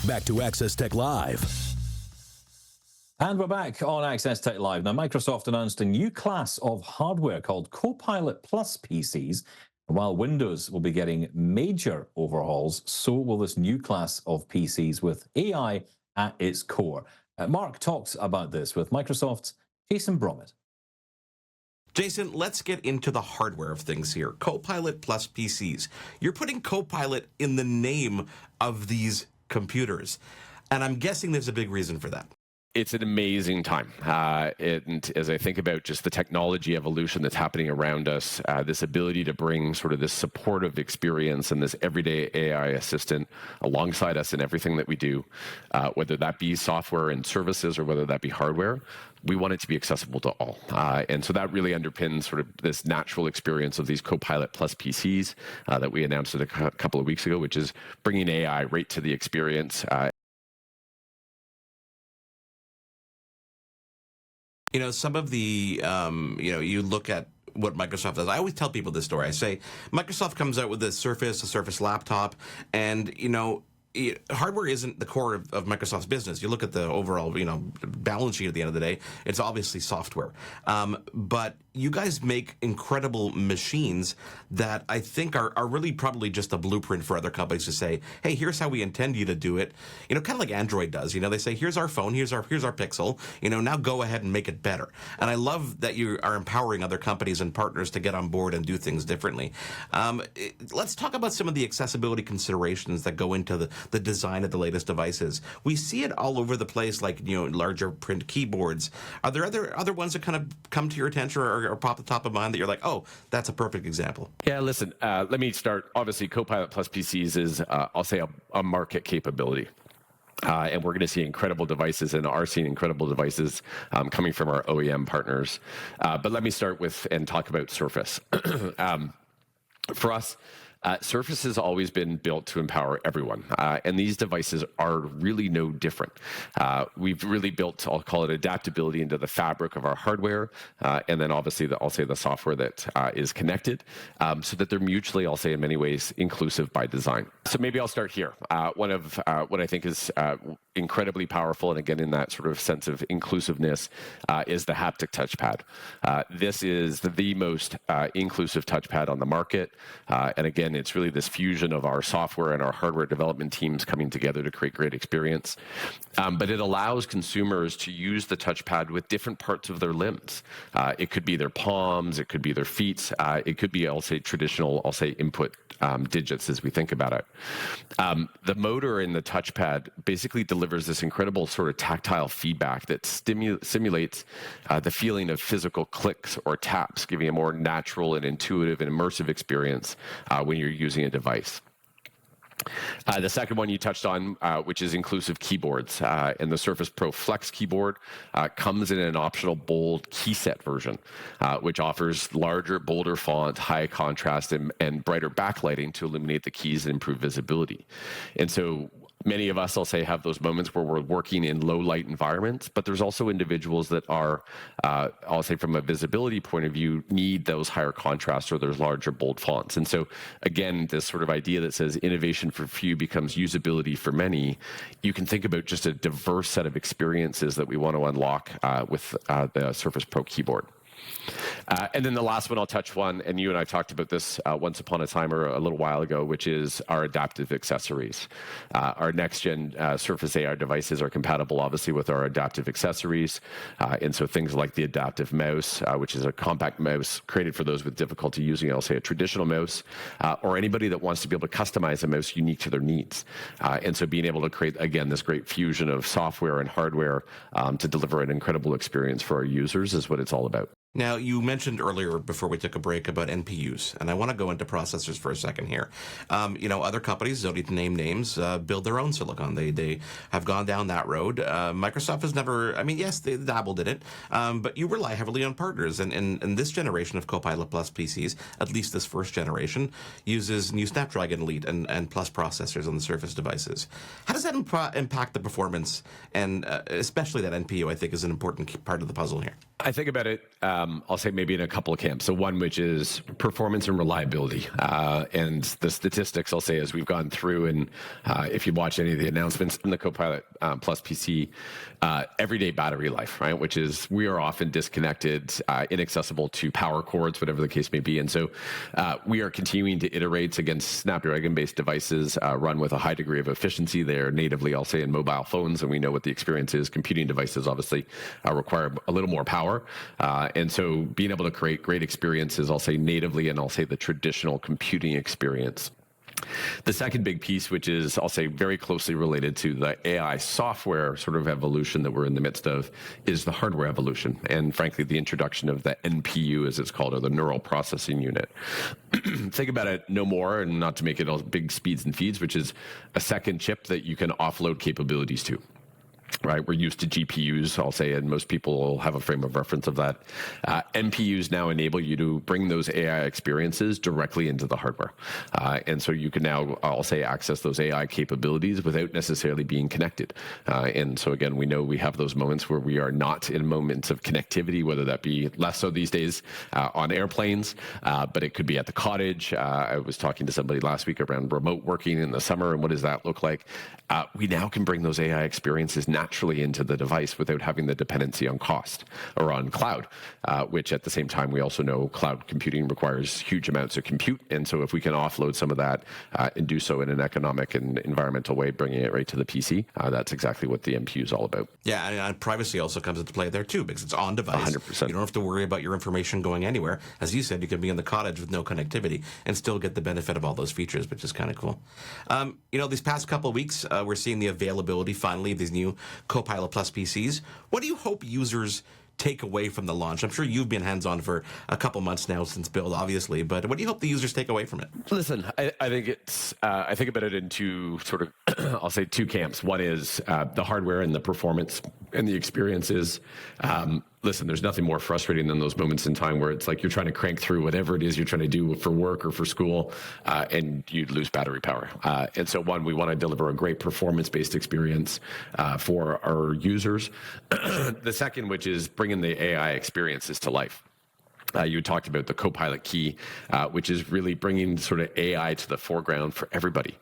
Back to Access Tech Live. And we're back on Access Tech Live. Now, Microsoft announced a new class of hardware called Copilot Plus PCs. And while Windows will be getting major overhauls, so will this new class of PCs with AI at its core. Mark talks about this with Microsoft's Jason Brommet. Jason, let's get into the hardware of things here. Copilot Plus PCs. You're putting Copilot in the name of these computers. And I'm guessing there's a big reason for that. It's an amazing time. And as I think about just the technology evolution that's happening around us, this ability to bring sort of this supportive experience and this everyday AI assistant alongside us in everything that we do, whether that be software and services or whether that be hardware, we want it to be accessible to all. And so that really underpins sort of this natural experience of these Copilot Plus PCs that we announced a couple of weeks ago, which is bringing AI right to the experience. You know, some of the, you look at what Microsoft does. I always tell people this story. I say, Microsoft comes out with a Surface laptop, and, hardware isn't the core of Microsoft's business. You look at the overall, balance sheet at the end of the day, it's obviously software. But you guys make incredible machines that I think are really probably just a blueprint for other companies to say, hey, here's how we intend you to do it. Kind of like Android does. They say, here's our phone, here's our Pixel. Now go ahead and make it better. And I love that you are empowering other companies and partners to get on board and do things differently. Let's talk about some of the accessibility considerations that go into the design of the latest devices. We see it all over the place, like larger print keyboards. Are there other ones that kind of come to your attention or pop the top of mind that you're like, oh, that's a perfect example? Yeah, listen, let me start. Obviously, Copilot Plus PCs is, I'll say, a market capability. And we're going to see incredible devices and are seeing incredible devices coming from our OEM partners. But let me start with and talk about Surface. For us, Surface has always been built to empower everyone, and these devices are really no different. We've really built, I'll call it, adaptability into the fabric of our hardware, and then obviously I'll say the software that is connected, so that they're mutually, I'll say in many ways, inclusive by design. So maybe I'll start here. One of what I think is incredibly powerful, and again in that sort of sense of inclusiveness, is the haptic touchpad. This is the most inclusive touchpad on the market, and again, it's really this fusion of our software and our hardware development teams coming together to create great experience. But it allows consumers to use the touchpad with different parts of their limbs. It could be their palms, it could be their feet, it could be, I'll say, traditional, input digits as we think about it. The motor in the touchpad basically delivers this incredible sort of tactile feedback that simulates the feeling of physical clicks or taps, giving a more natural and intuitive and immersive experience when you're using a device. The second one you touched on, which is inclusive keyboards, and the Surface Pro Flex keyboard comes in an optional bold key set version, which offers larger, bolder font, high contrast, and brighter backlighting to illuminate the keys and improve visibility. And so many of us, I'll say, have those moments where we're working in low light environments, but there's also individuals that are, I'll say from a visibility point of view, need those higher contrasts or those larger bold fonts. And so again, this sort of idea that says innovation for few becomes usability for many, you can think about just a diverse set of experiences that we want to unlock with the Surface Pro keyboard. And then the last one I'll touch on, and you and I talked about this once upon a time or a little while ago, which is our adaptive accessories. Our next-gen Surface AR devices are compatible, obviously, with our adaptive accessories. And so things like the adaptive mouse, which is a compact mouse created for those with difficulty using, I'll say, a traditional mouse, or anybody that wants to be able to customize a mouse unique to their needs. And so being able to create, again, this great fusion of software and hardware to deliver an incredible experience for our users is what it's all about. Now, you mentioned earlier before we took a break about NPUs, and I want to go into processors for a second here. Other companies, don't need to name names, build their own silicon. They have gone down that road. Microsoft has never, yes, they dabbled in it, but you rely heavily on partners. And this generation of Copilot Plus PCs, at least this first generation, uses new Snapdragon Elite and Plus processors on the Surface devices. How does that impact the performance? And especially that NPU, I think, is an important part of the puzzle here. I think about it I'll say maybe in a couple of camps. So one, which is performance and reliability. And the statistics I'll say as we've gone through, and if you watch any of the announcements in the Copilot Plus PC, everyday battery life, right? Which is we are often disconnected, inaccessible to power cords, whatever the case may be. And so we are continuing to iterate against Snapdragon-based devices, run with a high degree of efficiency. They're natively, I'll say, in mobile phones, and we know what the experience is. Computing devices obviously require a little more power. And so being able to create great experiences, I'll say natively, and I'll say the traditional computing experience. The second big piece, which is, I'll say, very closely related to the AI software sort of evolution that we're in the midst of, is the hardware evolution. And frankly, the introduction of the NPU, as it's called, or the neural processing unit. Think about it no more, and not to make it all big speeds and feeds, which is a second chip that you can offload capabilities to. Right, we're used to GPUs, I'll say, and most people will have a frame of reference of that. NPUs now enable you to bring those AI experiences directly into the hardware. And so you can now, I'll say, access those AI capabilities without necessarily being connected. And so again, we know we have those moments where we are not in moments of connectivity, whether that be less so these days on airplanes, but it could be at the cottage. I was talking to somebody last week around remote working in the summer, and what does that look like? We now can bring those AI experiences naturally into the device without having the dependency on cost or on cloud, which at the same time, we also know cloud computing requires huge amounts of compute. And so if we can offload some of that and do so in an economic and environmental way, bringing it right to the PC, that's exactly what the NPU is all about. Yeah, and privacy also comes into play there too, because it's on device. 100%. You don't have to worry about your information going anywhere. As you said, you can be in the cottage with no connectivity and still get the benefit of all those features, which is kind of cool. These past couple of weeks, we're seeing the availability finally of these new Copilot Plus PCs. What do you hope users take away from the launch? I'm sure you've been hands-on for a couple months now since build, obviously, but what do you hope the users take away from it? Listen, I think it's, I think about it in two sort of, I'll say two camps. One is the hardware and the performance and the experiences. Listen, there's nothing more frustrating than those moments in time where it's like you're trying to crank through whatever it is you're trying to do for work or for school, and you lose battery power. And so one, we want to deliver a great performance-based experience for our users. The second, which is bringing the AI experiences to life. You talked about the Copilot key, which is really bringing sort of AI to the foreground for everybody,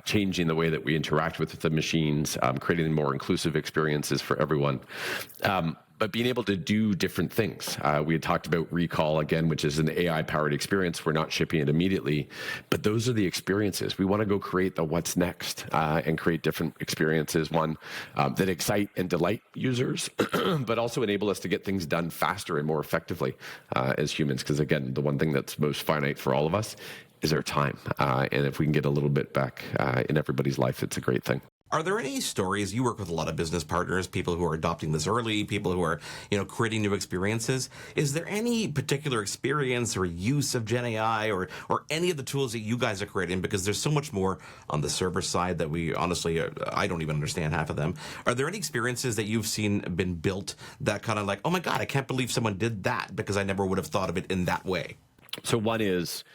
changing the way that we interact with the machines, creating more inclusive experiences for everyone. But being able to do different things. We had talked about Recall again, which is an AI-powered experience. We're not shipping it immediately, but those are the experiences. We want to go create the what's next and create different experiences, one that excite and delight users, but also enable us to get things done faster and more effectively as humans. Because again, the one thing that's most finite for all of us is our time. And if we can get a little bit back in everybody's life, it's a great thing. Are there any stories, you work with a lot of business partners, people who are adopting this early, people who are, creating new experiences. Is there any particular experience or use of Gen AI or any of the tools that you guys are creating? Because there's so much more on the server side that we honestly, I don't even understand half of them. Are there any experiences that you've seen been built that kind of like, oh my God, I can't believe someone did that because I never would have thought of it in that way? So one is,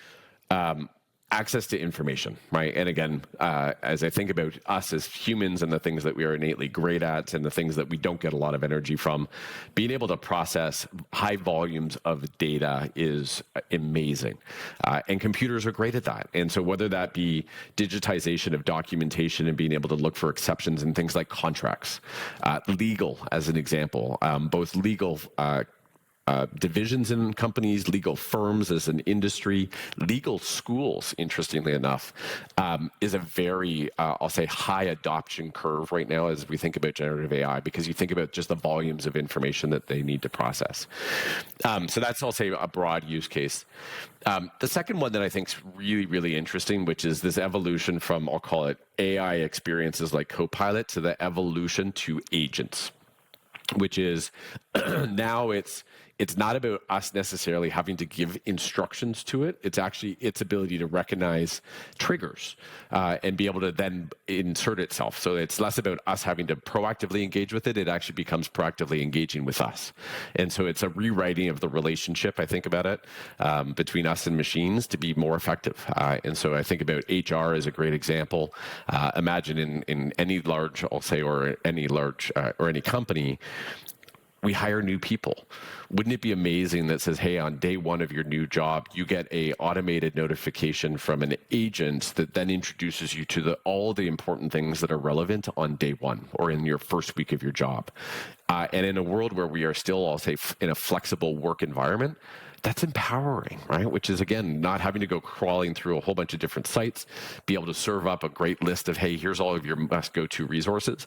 access to information, right? And again, as I think about us as humans and the things that we are innately great at and the things that we don't get a lot of energy from, being able to process high volumes of data is amazing. And computers are great at that. And so whether that be digitization of documentation and being able to look for exceptions in things like contracts, legal as an example, both legal divisions in companies, legal firms as an industry, legal schools, interestingly enough, is a very, I'll say, high adoption curve right now as we think about generative AI, because you think about just the volumes of information that they need to process. So that's, I'll say, a broad use case. The second one that I think is really, really interesting, which is this evolution from, I'll call it AI experiences like Copilot to the evolution to agents, which is now it's not about us necessarily having to give instructions to it. It's actually its ability to recognize triggers and be able to then insert itself. So it's less about us having to proactively engage with it. It actually becomes proactively engaging with us. And so it's a rewriting of the relationship, I think about it, between us and machines to be more effective. And so I think about HR as a great example. Imagine in any large, I'll say, or any large or any company, we hire new people. Wouldn't it be amazing that says, hey, on day one of your new job, you get a automated notification from an agent that then introduces you to all the important things that are relevant on day one or in your first week of your job. And in a world where we are still, I'll say, in a flexible work environment, that's empowering, right? Which is, again, not having to go crawling through a whole bunch of different sites, be able to serve up a great list of, hey, here's all of your must go-to resources.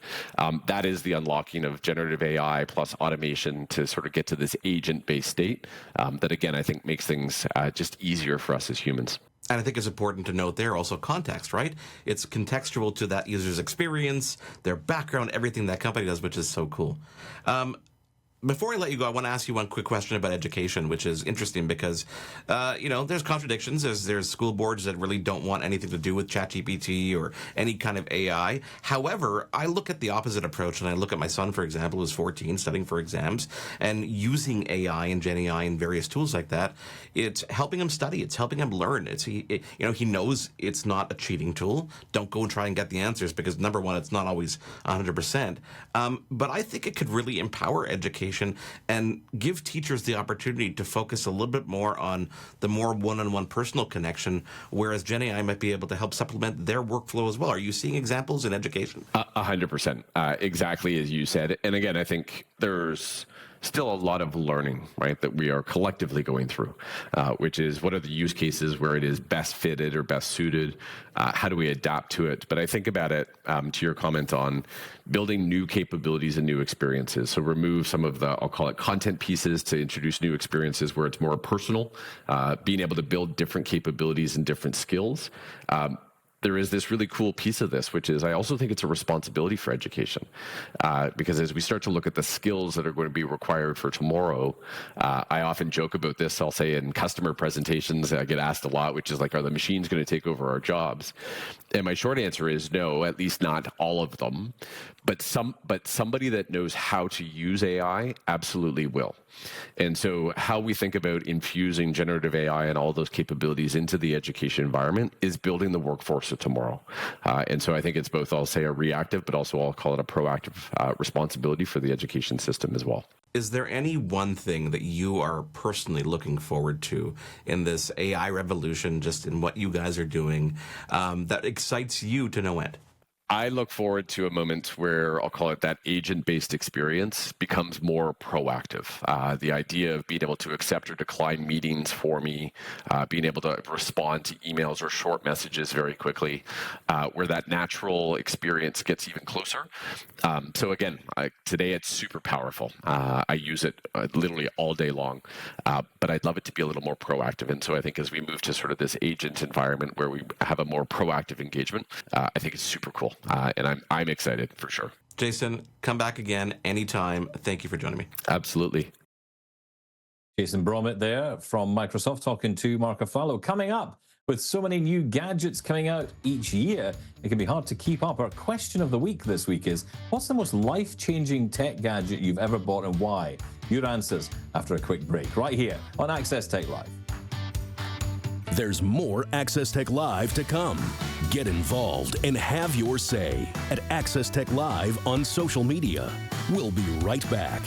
That is the unlocking of generative AI plus automation to sort of get to this agent-based state that, again, I think makes things just easier for us as humans. And I think it's important to note there also context, right? It's contextual to that user's experience, their background, everything that company does, which is so cool. Before I let you go, I want to ask you one quick question about education, which is interesting because, there's contradictions. There's school boards that really don't want anything to do with ChatGPT or any kind of AI. However, I look at the opposite approach, and I look at my son, for example, who's 14, studying for exams, and using AI and Gen AI and various tools like that. It's helping him study. It's helping him learn. He knows it's not a cheating tool. Don't go and try and get the answers because, number one, it's not always 100%. But I think it could really empower education and give teachers the opportunity to focus a little bit more on the more one-on-one personal connection, whereas Gen AI might be able to help supplement their workflow as well. Are you seeing examples in education? 100%, exactly as you said. And again, I think there's still a lot of learning, right, that we are collectively going through, which is what are the use cases where it is best fitted or best suited? How do we adapt to it? But I think about it, to your comment on building new capabilities and new experiences. So remove some of the, I'll call it content pieces to introduce new experiences where it's more personal, being able to build different capabilities and different skills. There is this really cool piece of this, which is I also think it's a responsibility for education, because as we start to look at the skills that are going to be required for tomorrow, I often joke about this. I'll say in customer presentations, I get asked a lot, which is like, are the machines going to take over our jobs? And my short answer is no, at least not all of them. But somebody that knows how to use AI absolutely will. And so how we think about infusing generative AI and all those capabilities into the education environment is building the workforce of tomorrow. And so I think it's both, I'll say, a reactive, but also I'll call it a proactive responsibility for the education system as well. Is there any one thing that you are personally looking forward to in this AI revolution, just in what you guys are doing, that excites you to no end? I look forward to a moment where I'll call it that agent-based experience becomes more proactive. The idea of being able to accept or decline meetings for me, being able to respond to emails or short messages very quickly, where that natural experience gets even closer. So again, today it's super powerful. I use it literally all day long, but I'd love it to be a little more proactive. And so I think as we move to sort of this agent environment where we have a more proactive engagement, I think it's super cool. And I'm excited for sure. Jason, come back again anytime. Thank you for joining me. Absolutely. Jason Brommet there from Microsoft talking to Mark Ruffalo. Coming up, with so many new gadgets coming out each year, it can be hard to keep up. Our question of the week this week is, what's the most life-changing tech gadget you've ever bought and why? Your answers after a quick break, right here on Access Tech Live. There's more Access Tech Live to come. Get involved and have your say at Access Tech Live on social media. We'll be right back.